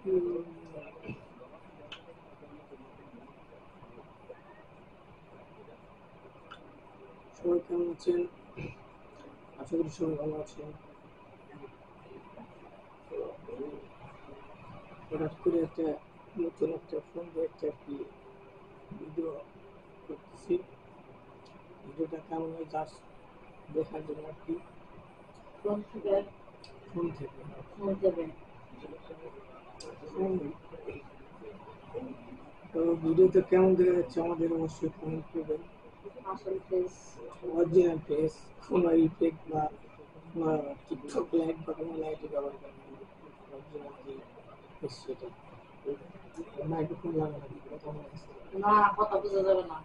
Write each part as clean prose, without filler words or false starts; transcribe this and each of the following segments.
সবাই কেমন আছেন? আশা করি সবাই ভালো আছেন। হঠাৎ করে নতুন একটা ফোন দিয়ে একটা ভিডিও করতেছি। ভিডিওটা কেমন হয় জাস্ট দেখার জন্য আর কি। ফোন থেকে তো ভিডিওতে কেমন দেখা যাচ্ছে আমাদের অবশ্যই কমেন্ট করবেন। অরিজিনাল ফেস, কোনো ইফেক্ট বা টিকটক লাইট বা কোনো লাইটে ব্যবহার করেন অরিজিনাল যে ফেস সেটা। মাইক্রোফোন লাগানো কথা মনে আছে না, কথা বোঝা যাবে না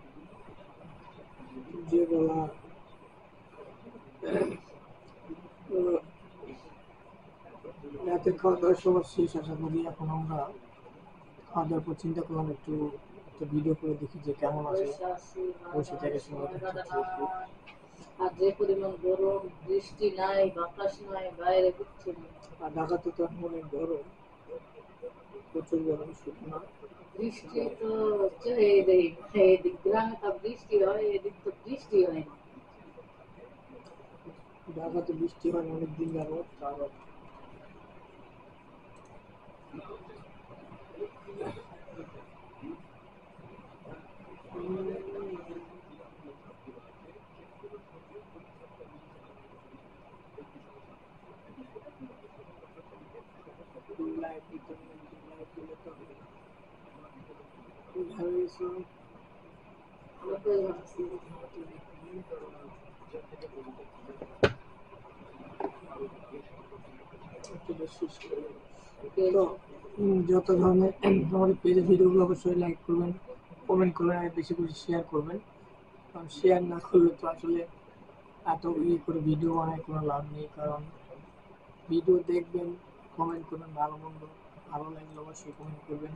যে বলা। রাতের খাওয়া দাওয়া সবার শেষ আশা করি। এখন আমরা খাওয়া দাওয়ার পর চিন্তা করলাম একটু একটা ভিডিও করে দেখি যে কেমন আছে। বসে থেকে সময় আর যে পরিমাণ গরম, বৃষ্টি নাই, বাতাস নাই, বাইরে কিচ্ছু নেই। আর ঢাকাতে তো এখন অনেক গরম, প্রচুর গরম। শুধু না বৃষ্টি তো হচ্ছে এদিক গ্রামে তো বৃষ্টি হয়, এদিক তো বৃষ্টি হয় না। ঢাকাতে বৃষ্টি হয় অনেক দিন যাবত। তারপর যত ধরনের আমাদের পেজে ভিডিওগুলো অবশ্যই লাইক করবেন, কমেন্ট করবেন আর বেশি বেশি শেয়ার করবেন। কারণ শেয়ার না করলে তো আসলে এত করে ভিডিও বানায় কোনো লাভ নেই। কারণ ভিডিও দেখবেন, কমেন্ট করবেন, ভালো মন্দ ভালো লাগলে অবশ্যই কমেন্ট করবেন।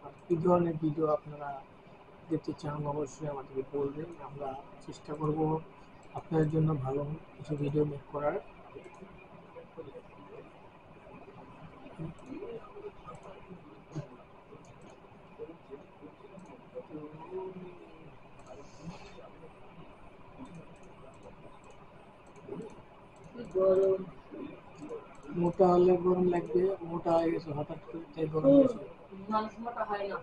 আর কী ধরনের ভিডিও আপনারা দেখতে চান অবশ্যই আমাদেরকে বলবেন। আমরা চেষ্টা করব আপনাদের জন্য ভালো কিছু ভিডিও মেক করার। গরম মোটা হলে গরম লাগবে, মোটা হয়ে গেছে হঠাৎ করে তাই গরম বেশি। মানুষ মোটা হয় না,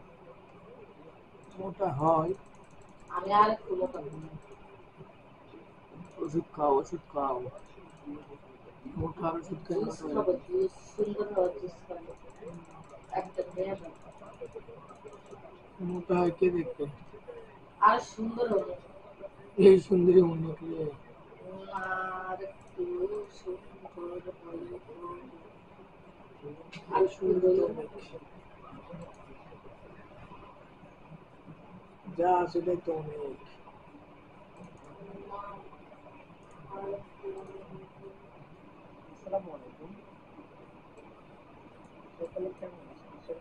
মোটা হয়। আমি আর একটু মোটা ওষুধ খাও, ওষুধ খাও, মোটার ওষুধ খাই। সুন্দর একটা মোটা হয় কে দেখবে? আর সুন্দর হবে, এই সুন্দরী মনে করে আর একটু সুন্দর আর সুন্দর যা সেটাই তো অনেক। আসসালামু আলাইকুম, সকালে কেমন আছেন?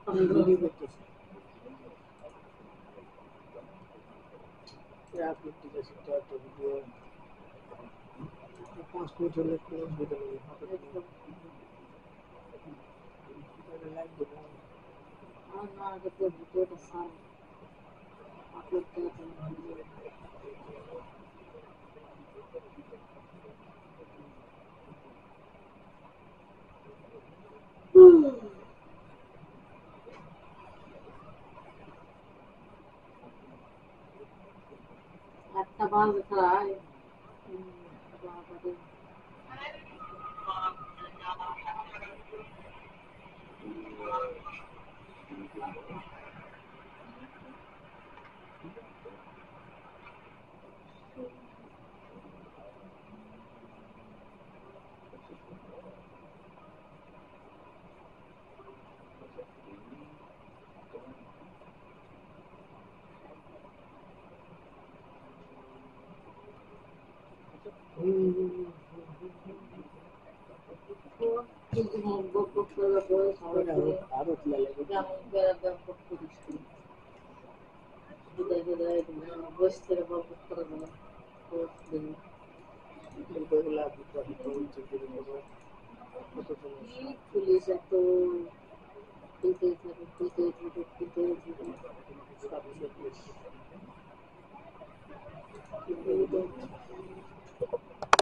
আমি ভিডিও করতেছি। ভিডিও 5 মিনিট হলে ক্লোজ ভিডিও লাইক দেবেন। আর না আগে তো ভিডিওটা সার আপলোড করতে হবে। একটা বাজ খায় কিন্তু বক বক করে আরো লাগে যেমন বেড়া বক বক করিস। এগুলা বিদ্যাহিত উদ্যোগের উপর কতজন